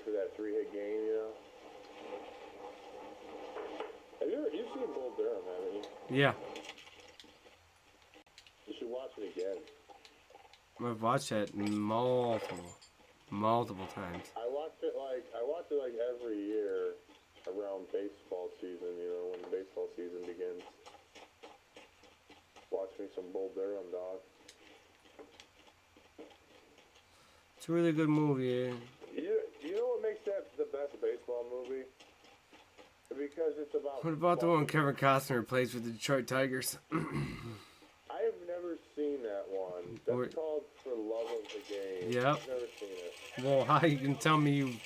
for that 3-hit game, you know? You've seen Bull Durham, haven't you? Yeah. You should watch it again. I've watched it multiple times. I watch it like every year around baseball season, you know, when the baseball season begins. Watch me some Bull Durham, dog. It's a really good movie. You know what makes that the best baseball movie? Because it's about... What about the one Kevin Costner plays with the Detroit Tigers? I have never seen that one. That's called For Love of the Game. Yep. I've never seen it. Well, how you can tell me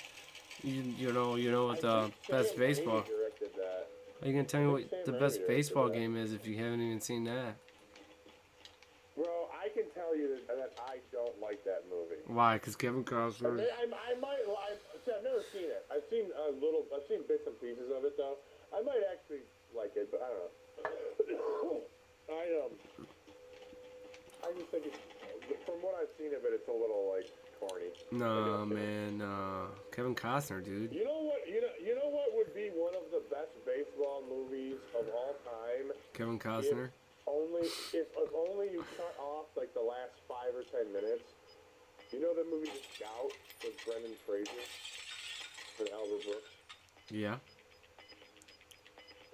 you know what the best baseball? Directed that. How you can tell me what the best baseball game is if you haven't even seen that? Bro, I can tell you that I don't like that movie. Why? Because Kevin Costner. I've never seen it. I've seen bits and pieces of it though. I might actually like it, but I don't know. I just think from what I've seen of it, it's a little like corny. No, man, Kevin Costner, dude. You know what? You know what would be one of the best baseball movies of all time? Kevin Costner. If only you cut off like the last 5 or 10 minutes. You know the movie The Scout with Brendan Fraser and Albert Brooks? Yeah.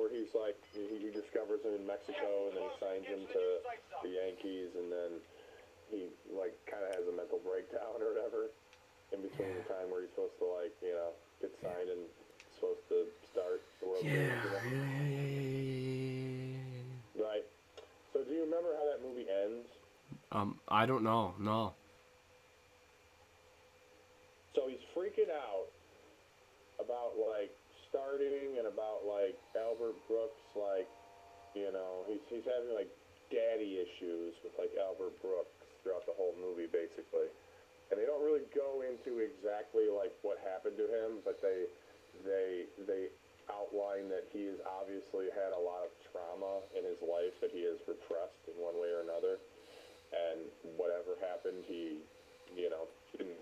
Where he's like, he discovers him in Mexico and then he signs him to the Yankees and then he like kind of has a mental breakdown or whatever in between the time where he's supposed to like, you know, get signed and supposed to start the World Series. Yeah. Right. So do you remember how that movie ends? I don't know. No. So he's freaking out about like starting and about like Albert Brooks, like, you know, he's having like daddy issues with like Albert Brooks throughout the whole movie basically. And they don't really go into exactly like what happened to him, but they outline that he has obviously had a lot of trauma in his life that he has repressed in one way or another. And whatever happened, he, you know,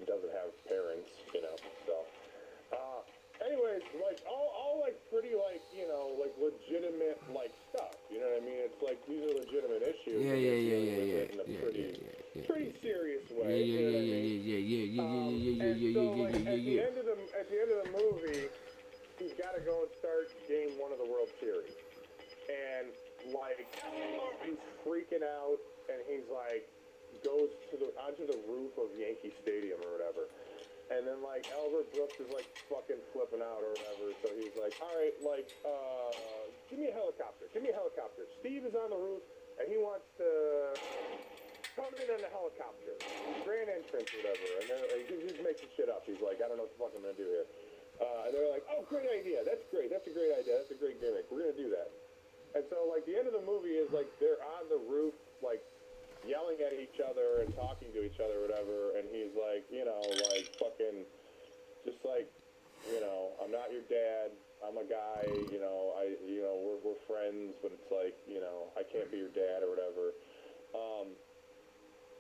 doesn't have parents, you know, so. Anyways, like, all like, pretty, like, you know, like, legitimate, like, stuff, you know what I mean? It's like, these are legitimate issues. Yeah. In a pretty serious way. At the end of the movie, he's got to go and start Game 1 of the World Series. And, like, he's freaking out, and he's, like, goes onto the roof of Yankee Stadium or whatever. And then, like, Albert Brooks is, like, fucking flipping out or whatever. So he's like, all right, like, give me a helicopter. Give me a helicopter. Steve is on the roof, and he wants to come in on a helicopter. Grand entrance or whatever. And then he's making shit up. He's like, I don't know what the fuck I'm going to do here. And they're like, oh, great idea. That's great. That's a great idea. That's a great gimmick. We're going to do that. And so, like, the end of the movie is, like, they're on the roof, like, yelling at each other and talking to each other or whatever, and he's like, you know, like, fucking, just like, you know, I'm not your dad, I'm a guy, you know, we're friends, but it's like, you know, I can't be your dad or whatever.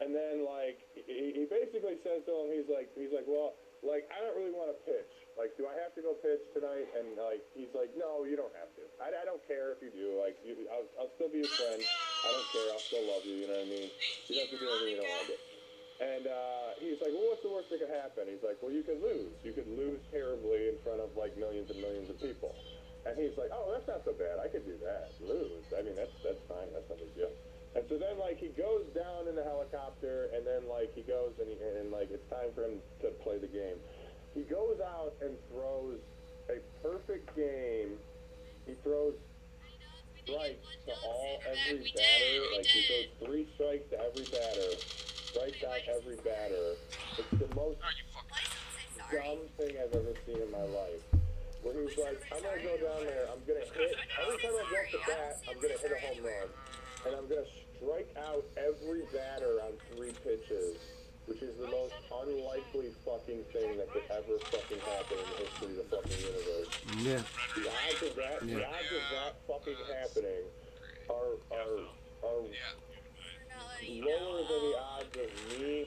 And then, like, he basically says to him, he's like, well, like, I don't really want to pitch. Like, do I have to go pitch tonight? And, like, he's like, no, you don't have to. I don't care if you do. Like, I'll still be your friend. I don't care. I'll still love you. You know what I mean? You don't have to do anything you don't want to do. And he's like, well, what's the worst that could happen? He's like, well, you could lose. You could lose terribly in front of, like, millions and millions of people. And he's like, oh, that's not so bad. I could do that. Lose. I mean, that's fine. That's not a big deal. And so then, like, he goes down in the helicopter, and then, like, he goes and like, it's time for him to play the game. He goes out and throws a perfect game. He throws strikes to every batter. Like, he throws 3 strikes to every batter. Strikes out every batter. It's the most dumb thing I've ever seen in my life. Where he's like, I'm going to go down there, I'm going to hit, every time I get the bat, I'm going to hit a home run. And I'm going to strike out every batter on 3 pitches, which is the most unlikely fucking thing that could ever fucking happen in the history of the fucking universe. Yeah. The odds of that fucking happening are lower than the odds of me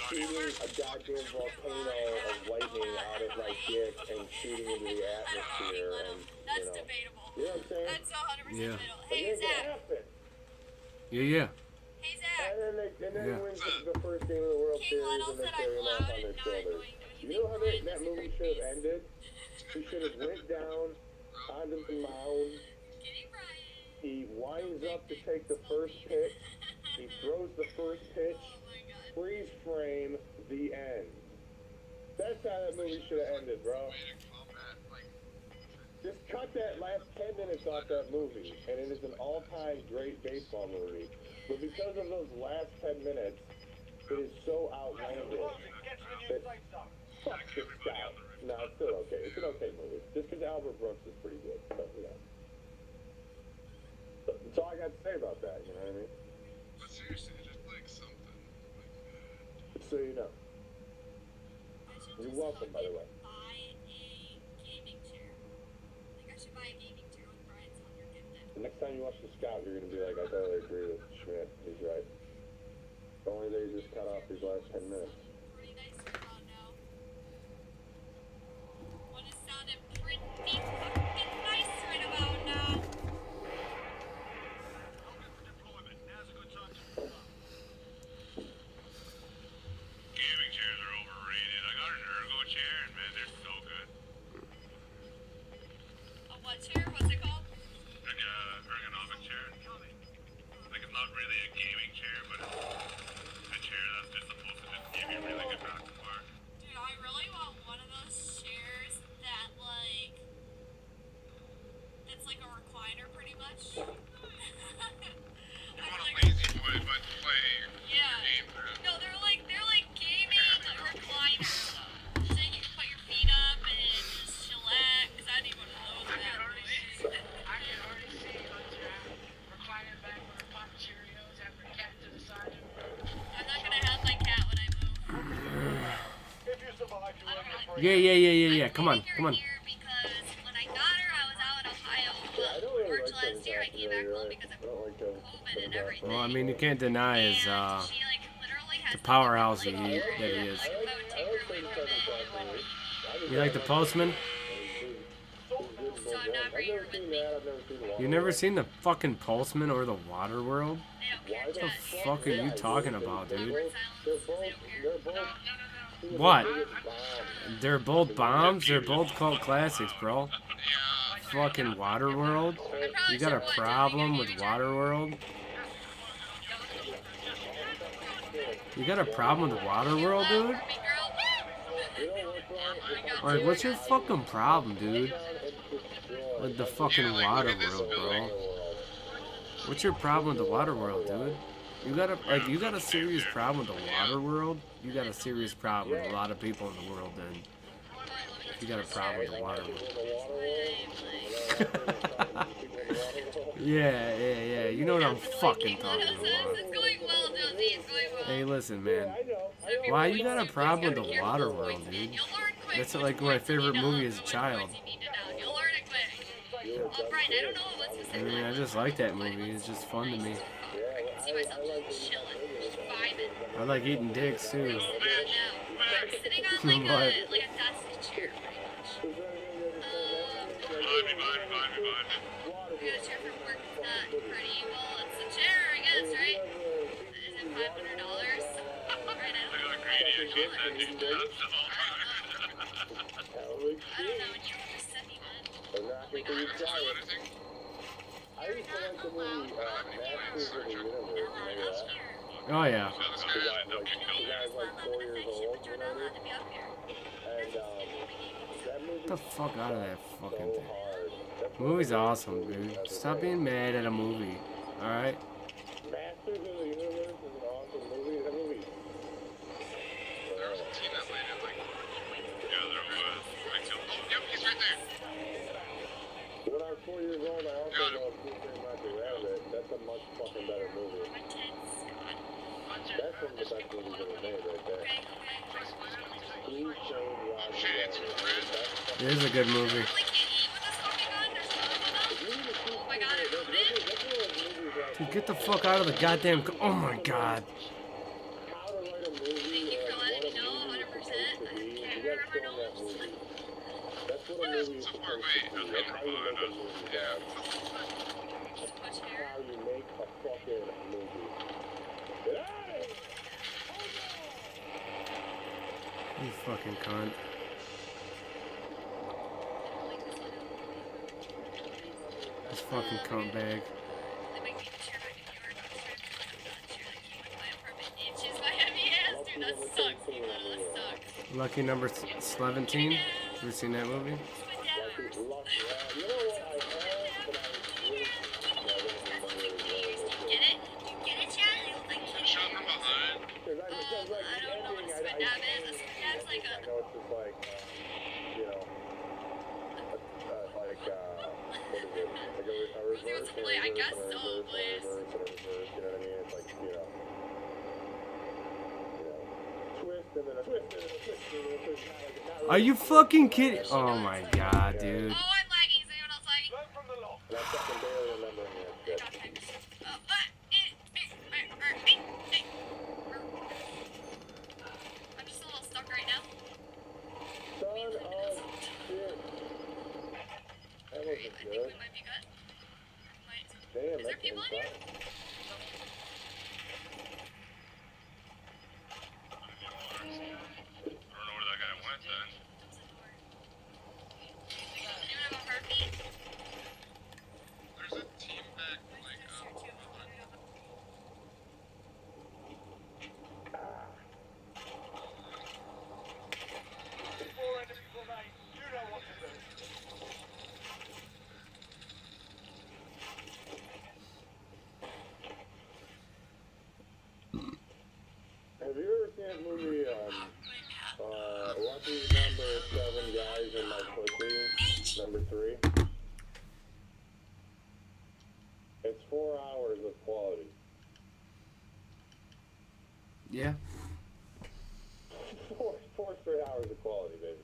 shooting a goddamn volcano of lightning lightning out of like dick and shooting into the atmosphere, and That's debatable. you know what I'm saying? That's 100% Yeah. debatable. Like, Hey, it Zach. happened. Yeah. Hey, Zach. And then Yeah. he wins the first game of the World King Series, Lionel and they said carry I'm him off loud on and their not shoulders. annoying. Don't You know how Brian that does a movie great should have face? ended? He should have went down onto the mound. Kitty Brian. He winds up to take the first pitch. He throws the first pitch. Oh my god. Freeze frame. The end. That's how that movie should have ended, bro. Just cut that last 10 minutes off that movie, and it is an all-time great baseball movie. But because of those last 10 minutes, it is so outlandish that fuck this guy. No, it's still okay. It's an okay movie. Just because Albert Brooks is pretty good. But, you know. That's all I got to say about that, you know what I mean? But seriously, just like something like that. So you know. I should You're just welcome, by the way. buy a gaming chair. I think I should buy a gaming chair with Brian's $100 gifted. The next time you watch The Scout, you're going to be like, I totally agree with Schmidt. He's right. The only thing you just cut off these last 10 minutes. Pretty nice right about now. What is sounding pretty fucking nice right about now? Gaming chairs are overrated. I got an ergo chair, and man, they're so good. A what chair? What's it called? Like a ergonomic chair. Like it's not really a gaming chair, but it's a chair that's just supposed to just give you really good back support. Dude, I really want one of those chairs that that's like a recliner pretty much. You want a lazy boy, but play Yeah. games there. No, they're like gaming recliners. So you can put your feet up and just chillax. I need one of those bad boys. I can already see reclining back with a pop Cheerios, having a cat to the side of me. I'm not gonna have my cat when I move. If you survive, you I don't really Yeah. Come on. I'm here because when I got her, I was out in Ohio. March last year, I came back home because of COVID and everything. Well, I mean, you can't deny his she, like, literally has the powerhouse like, that he is. like, about 2 year women. You like the Postman? So I'm not bringing her with me. You never seen the fucking Postman or the Waterworld? They don't care What the Jess. fuck are you talking about, dude? Awkward silence. They don't care. What? They're both bombs? They're both cult classics, bro. Fucking Waterworld? You got a problem with Waterworld? You got a problem with Waterworld, dude? Barbie girl. Like, what's your fucking problem, dude? With the fucking Waterworld, bro? What's your problem with the Waterworld, dude? You got a serious problem with the Waterworld? You got a serious problem with a lot of people in the world, then. You got a problem with the Waterworld. Yeah. You know what I'm fucking talking about. It's going well, Josie. It's going well. Hey, listen, man. Why you got a problem with the Waterworld, dude? That's like my favorite movie as a child. You'll learn it quick. Oh, Brian, I don't know what's I specific. mean, I just like that movie. It's just fun to me. I can see myself just chilling, just vibing. I like eating dicks too. Sitting on like a desk chair, pretty much. Behind me. Yeah, a chair from work is not pretty. Well, it's a chair, I guess, right? Is it $500? Right, I I don't know. got greedy and she said she's nuts. I don't know what you just said he meant. I used to like the movie Masters of the Universe. Remember that? Oh yeah. The guy's like 4 years old, whatever. And that movie Get the fuck out of that fucking so thing. hard. That Movie's awesome, dude. Stop being mad at a movie. Alright? Masters of the Universe is an awesome movie. That movie. There was a team that landed like. Yeah, there was. Oh, yep, he's right there. When I was 4 years old, I also loved Who Framed Roger Rabbit. That's a much fucking better movie. That's one of the best movies ever made, right there. Who Framed Roger Rabbit. It is a good movie. Dude, get the fuck out of the goddamn. Oh my god. How to write a movie Thank you for like letting me what a know, movie is 100%. supposed to be. You gotta show them that movie. That's what a movie is So supposed far to away. be. That's how you make a movie, Yeah. dog. Much That's hair. how you make a fucking movie. Get out of here! You fucking cunt. This fucking cunt bag. They make me sure if New York, I'm sure that came into my apartment inches by heavy ass. Dude, that sucks, people. That sucks. Lucky number 17. Have you seen that movie? Swing down. You know what I have, but I wish I don't remember it as well as I Get it? You get it, Chad? You look like Shot from behind. Because like, I don't know what a spin dab is. A spin dab's like I a... know it's just like, you know, what is it? Like a reverse, to play, I guess so, please. you know what I mean? It's like, twist and then a twist and then a twist and then a twist. Not really Are you fucking kidding? Oh my god, dude. Oh, I'm lagging. Is anyone else lagging? And I fucking barely remember any of that shit. I'm just a little stuck right now. Son of shit. That I wasn't think good. we might be good. Wait, Damn, is there that's people in here? insane. I don't know where that guy went then. Anyone have a heartbeat? There's a team back like Have you ever seen that movie, Lucky Number 7 Guys in My Pussy, number 3? It's 4 hours of quality. Yeah. Four straight hours of quality, baby.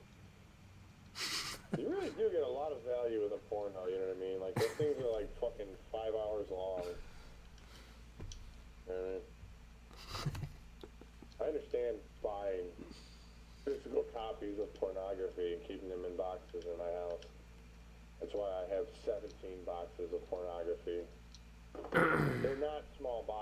You really do get a lot of value in the porn, though, you know what I mean? Like, those things are like fucking 5 hours long. You know what I mean? I understand buying physical copies of pornography and keeping them in boxes in my house. That's why I have 17 boxes of pornography. They're not small boxes.